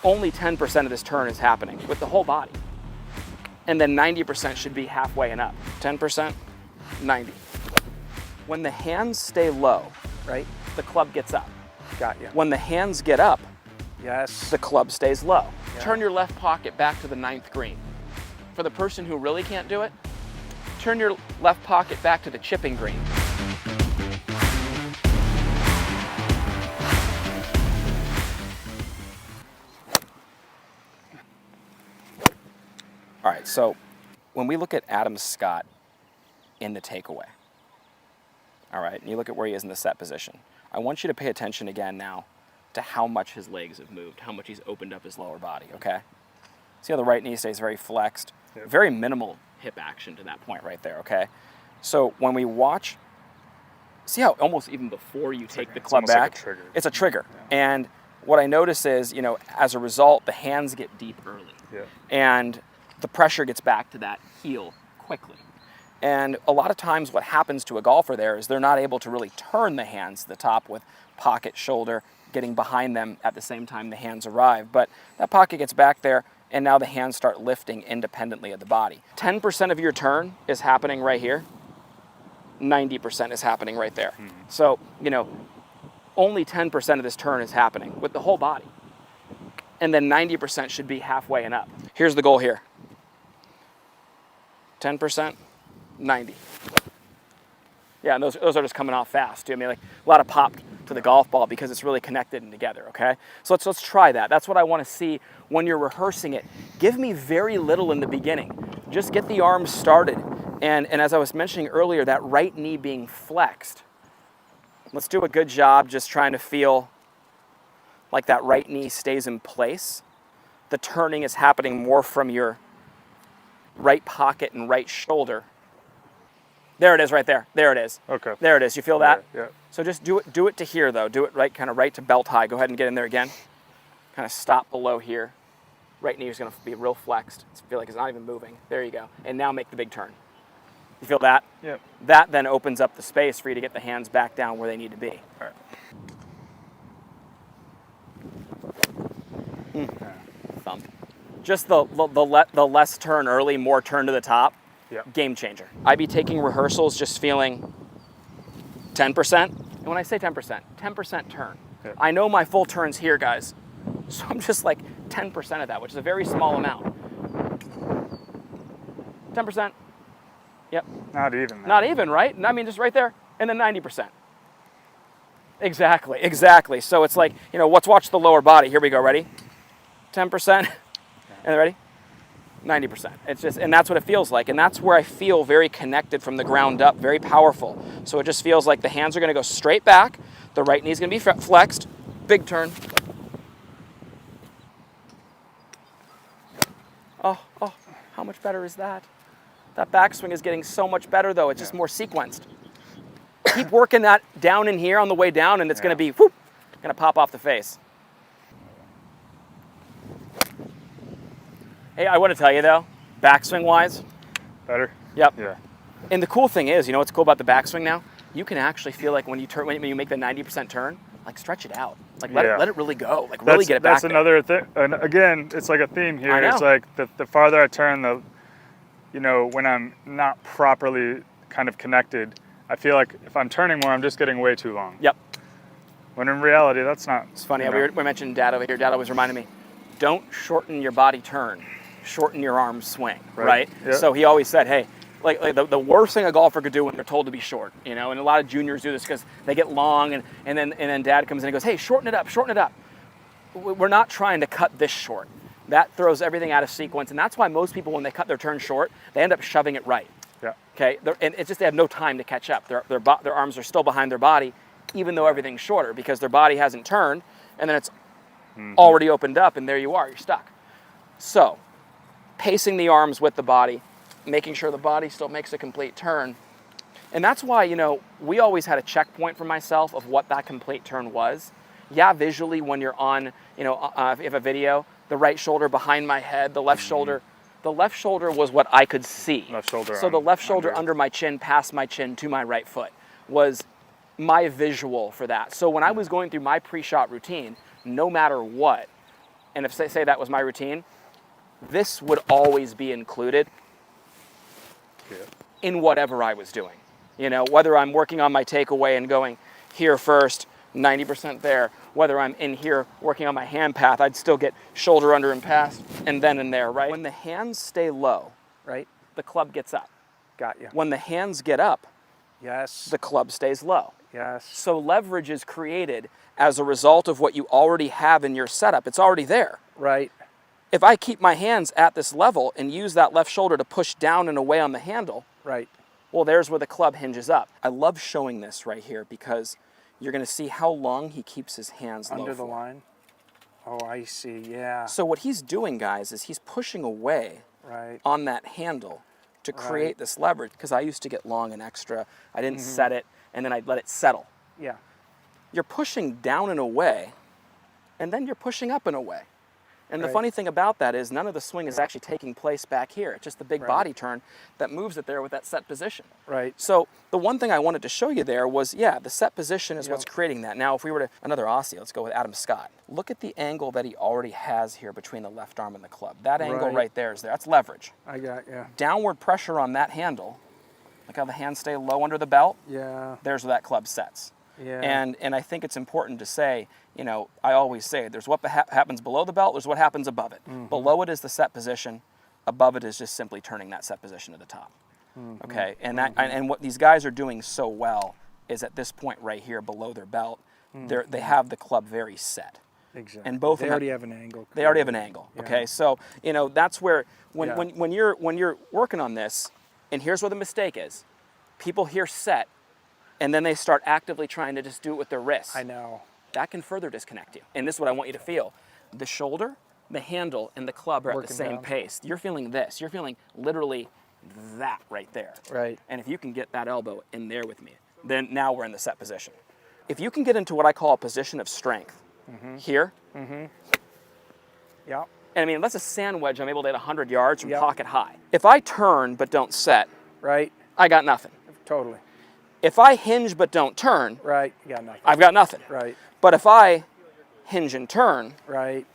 only 10% of this turn is happening with the whole body. And then 90% should be halfway and up. 10%, 90. When the hands stay low, right, the club gets up. Got you. When the hands get up, Yes. the club stays low. Yeah. Turn your left pocket back to the 9th green. For the person who really can't do it, turn your left pocket back to the chipping green. All right, so when we look at Adam Scott in the takeaway, all right, and you look at where he is in the set position, I want you to pay attention again now to how much his legs have moved, how much he's opened up his lower body, okay? See how the right knee stays very flexed? Yep. Very minimal hip action to that point right there, okay? So when we watch, see how almost even before you take the club back, like a trigger. it's a trigger. Yeah. And what I notice is, you know, as a result, the hands get deep early. Yeah. And the pressure gets back to that heel quickly. And a lot of times what happens to a golfer there is they're not able to really turn the hands to the top with pocket, shoulder, getting behind them at the same time the hands arrive. But that pocket gets back there, and now the hands start lifting independently of the body. 10% of your turn is happening right here. 90% is happening right there. Mm-hmm. So, you know, only 10% of this turn is happening with the whole body. And then 90% should be halfway and up. Here's the goal here. 10%, 90. Yeah, and those are just coming off fast too. I mean, like a lot of pop to the golf ball because it's really connected and together, okay? So let's try that. That's what I want to see when you're rehearsing it. Give me very little in the beginning. Just get the arms started. And as I was mentioning earlier, that right knee being flexed. Let's do a good job just trying to feel like that right knee stays in place. The turning is happening more from your right pocket and right shoulder. There it is right there. There it is. Okay. There it is. You feel that? Yeah. So just do it to here though. Do it right, kind of right to belt high. Go ahead and get in there again. Kind of stop below here. Right knee is going to be real flexed. I feel like it's not even moving. There you go. And now make the big turn. You feel that? Yep. That then opens up the space for you to get the hands back down where they need to be. All right. Thump. Just the less turn early, more turn to the top. Yep. Game changer. I'd be taking rehearsals just feeling 10%. And when I say 10%, 10% turn. Yep. I know my full turn's here, guys. So I'm just like 10% of that, which is a very small amount. 10%. Yep. Not even. Not even, right? I mean, just right there. And then 90%. Exactly. So it's like, you know, let's watch the lower body. Here we go. Ready? 10%. And ready? 90%. It's just, and that's what it feels like. And that's where I feel very connected from the ground up, very powerful. So it just feels like the hands are going to go straight back. The right knee is going to be flexed. Big turn. Oh, how much better is that? That backswing is getting so much better though. It's just more sequenced. Keep working that down in here on the way down and it's going to be, whoop, going to pop off the face. Hey, I want to tell you though, backswing wise. Better? Yep. Yeah. And the cool thing is, you know what's cool about the backswing now? You can actually feel like when you make the 90% turn, like stretch it out. Like let it really go. Like really get it back. That's another thing. And again, it's like a theme here. I know. It's like the farther I turn, when I'm not properly kind of connected, I feel like if I'm turning more, I'm just getting way too long. Yep. When in reality, that's not. It's funny. We mentioned Dad over here. Dad always reminded me, don't shorten your body turn. Shorten your arm swing, right? Yep. So he always said, hey, like the worst thing a golfer could do when they're told to be short, you know, and a lot of juniors do this because they get long and then Dad comes in and goes, hey, shorten it up. We're not trying to cut this short. That throws everything out of sequence, and that's why most people, when they cut their turn short, they end up shoving it right. Yeah. Okay, and it's just they have no time to catch up. Their arms are still behind their body, even though everything's shorter, because their body hasn't turned, and then it's already opened up, and there you are, you're stuck. So, pacing the arms with the body, making sure the body still makes a complete turn. And that's why, you know, we always had a checkpoint for myself of what that complete turn was. Yeah, visually when you're on, you know, if you have a video, the right shoulder behind my head, the left shoulder was what I could see. Left shoulder. So the left shoulder under my chin, past my chin to my right foot was my visual for that. So when I was going through my pre-shot routine, no matter what, and if say that was my routine, this would always be included in whatever I was doing. You know, whether I'm working on my takeaway and going here first, 90% there, whether I'm in here working on my hand path, I'd still get shoulder under and pass, and then in there, right? When the hands stay low, Right. the club gets up. Got you. When the hands get up, Yes. the club stays low. Yes. So leverage is created as a result of what you already have in your setup. It's already there. Right. If I keep my hands at this level and use that left shoulder to push down and away on the handle, Right. well, there's where the club hinges up. I love showing this right here because you're going to see how long he keeps his hands low Under the for. line. Oh, I see. Yeah. So what he's doing, guys, is he's pushing away Right. on that handle to create this leverage, because I used to get long and extra. I didn't set it, and then I'd let it settle. Yeah. You're pushing down and away, and then you're pushing up and away. And the Right. funny thing about that is none of the swing is actually taking place back here. It's just the big Right. body turn that moves it there with that set position. Right. So the one thing I wanted to show you there was, yeah, the set position is what's Yep. creating that. Now, if we were to, another Aussie, let's go with Adam Scott. Look at the angle that he already has here between the left arm and the club. That angle Right. right there is there. That's leverage. I got you. Downward pressure on that handle. Look how the hands stay low under the belt. Yeah. There's where that club sets. Yeah. And I think it's important to say, you know, I always say there's what happens below the belt, there's what happens above it. Below it is the set position, above it is just simply turning that set position to the top. Okay, and and what these guys are doing so well is at this point right here below their belt, they have the club very set. Exactly. And both they of them, already have an angle. they already have an angle. Yeah. Okay, so you know that's where when Yeah. when you're working on this, and here's where the mistake is, people hear set, and then they start actively trying to just do it with their wrists. I know. That can further disconnect you. And this is what I want you to feel. The shoulder, the handle, and the club are at the Working same down. pace. You're feeling this. You're feeling literally that right there. Right. And if you can get that elbow in there with me, then now we're in the set position. If you can get into what I call a position of strength here, Yeah. and I mean, that's a sand wedge I'm able to hit 100 yards from Yep. pocket high. If I turn but don't set, Right. I got nothing. Totally. If I hinge but don't turn, Right. You got nothing. I've got nothing. Right. But if I hinge and turn, Right.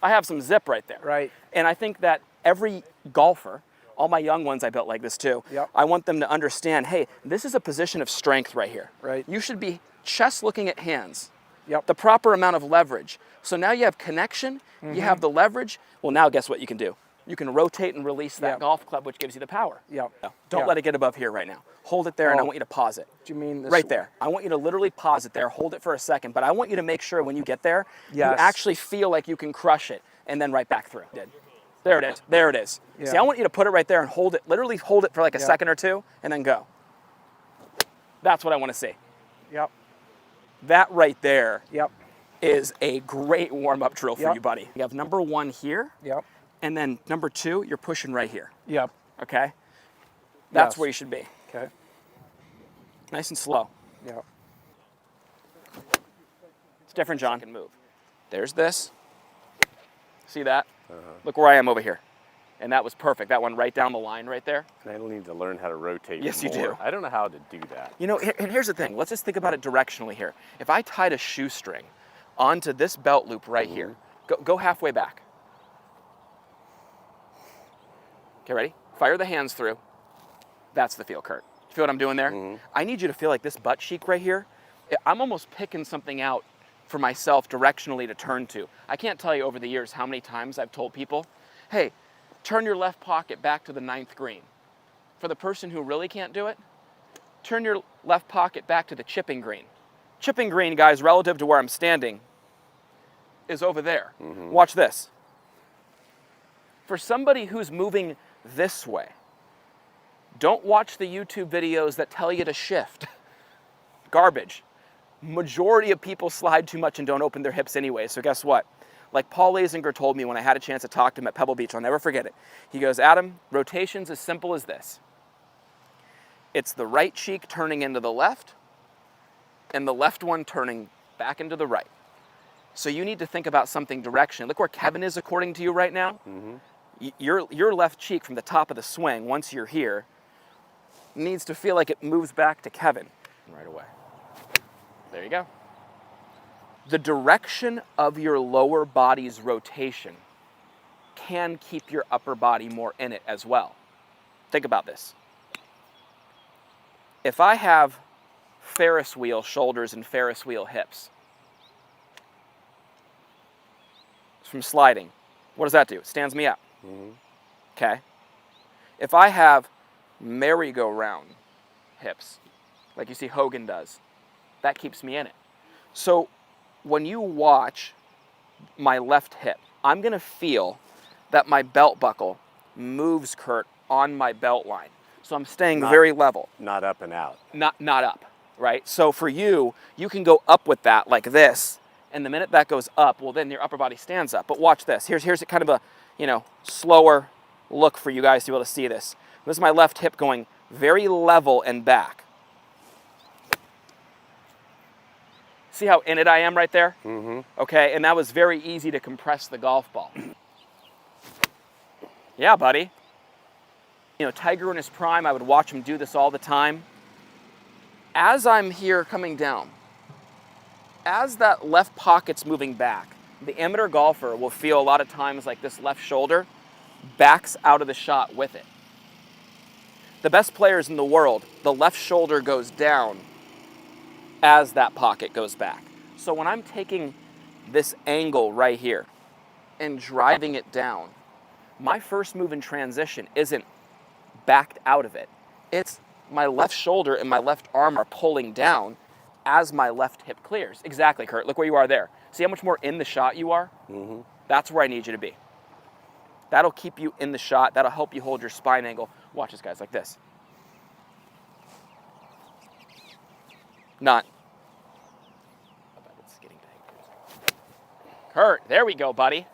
I have some zip right there. Right. And I think that every golfer, all my young ones I built like this too, Yep. I want them to understand, hey, this is a position of strength right here. Right. You should be chest looking at hands, Yep. the proper amount of leverage. So now you have connection, you have the leverage. Well, now guess what you can do? You can rotate and release that Yep. golf club, which gives you the power. Yep. Don't Yeah. let it get above here right now. Hold it there, and I Oh. want you to pause it. Do you mean this? Right there. I want you to literally pause it there, hold it for a second, but I want you to make sure when you get there, you Yes. actually feel like you can crush it, and then right back through. There it is. There it is. Yeah. See, I want you to put it right there and hold it, literally hold it for like a Yeah. second or two, and then go. That's what I want to see. Yep. That right there Yep. is a great warm-up drill for Yep. you, buddy. You have number one here, Yep. and then number two, you're pushing right here, Yep. okay? That's Yes. where you should be. Okay. Nice and slow. Yep. It's different, John. Can move. There's this. See that? Look where I am over here. And that was perfect. That one right down the line right there. And I need to learn how to rotate Yes, you more. do. I don't know how to do that. You know, and here's the thing. Let's just think about it directionally here. If I tied a shoestring onto this belt loop right here, go halfway back. Okay, ready? Fire the hands through. That's the feel, Kurt. You feel what I'm doing there? I need you to feel like this butt cheek right here. I'm almost picking something out for myself directionally to turn to. I can't tell you over the years how many times I've told people, hey, turn your left pocket back to the 9th green. For the person who really can't do it, turn your left pocket back to the chipping green. Chipping green, guys, relative to where I'm standing, is over there. Watch this. For somebody who's moving this way, don't watch the YouTube videos that tell you to shift. Garbage. Majority of people slide too much and don't open their hips anyway, so guess what? Like Paul Lazinger told me when I had a chance to talk to him at Pebble Beach, I'll never forget it. He goes, Adam, rotation's as simple as this. It's the right cheek turning into the left, and the left one turning back into the right. So you need to think about something direction. Look where Kevin is according to you right now. Your left cheek from the top of the swing, once you're here, needs to feel like it moves back to Kevin right away. There you go. the direction of your lower body's rotation can keep your upper body more in it as well. Think about this. If I have Ferris wheel shoulders and Ferris wheel hips from sliding, what does that do? It stands me up. Okay. If I have merry-go-round hips, like you see Hogan does, that keeps me in it. So when you watch my left hip, I'm going to feel that my belt buckle moves, Kurt, on my belt line. So I'm staying very level. Not up and out. Not up, right? So for you, you can go up with that like this, and the minute that goes up, well, then your upper body stands up. But watch this. Here's kind of a, slower look for you guys to be able to see this. This is my left hip going very level and back. See how in it I am right there? Okay, and that was very easy to compress the golf ball. Yeah, buddy. Tiger in his prime, I would watch him do this all the time. As I'm here coming down, as that left pocket's moving back, the amateur golfer will feel a lot of times like this left shoulder backs out of the shot with it. The best players in the world, the left shoulder goes down as that pocket goes back. So when I'm taking this angle right here and driving it down, my first move in transition isn't backed out of it. It's my left shoulder and my left arm are pulling down as my left hip clears. Exactly, Kurt. Look where you are there. See how much more in the shot you are? That's where I need you to be. That'll keep you in the shot. That'll help you hold your spine angle. Watch this, guys, like this. Not. It's getting big. Kurt, there we go, buddy.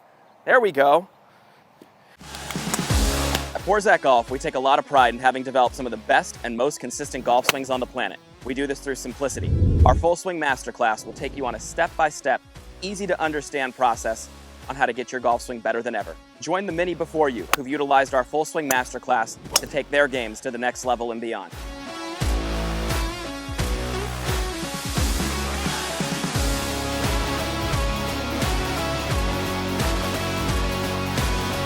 There we go. At Porzak Golf, we take a lot of pride in having developed some of the best and most consistent golf swings on the planet. We do this through simplicity. Our Full Swing Masterclass will take you on a step-by-step, easy-to-understand process on how to get your golf swing better than ever. Join the many before you who've utilized our Full Swing Masterclass to take their games to the next level and beyond.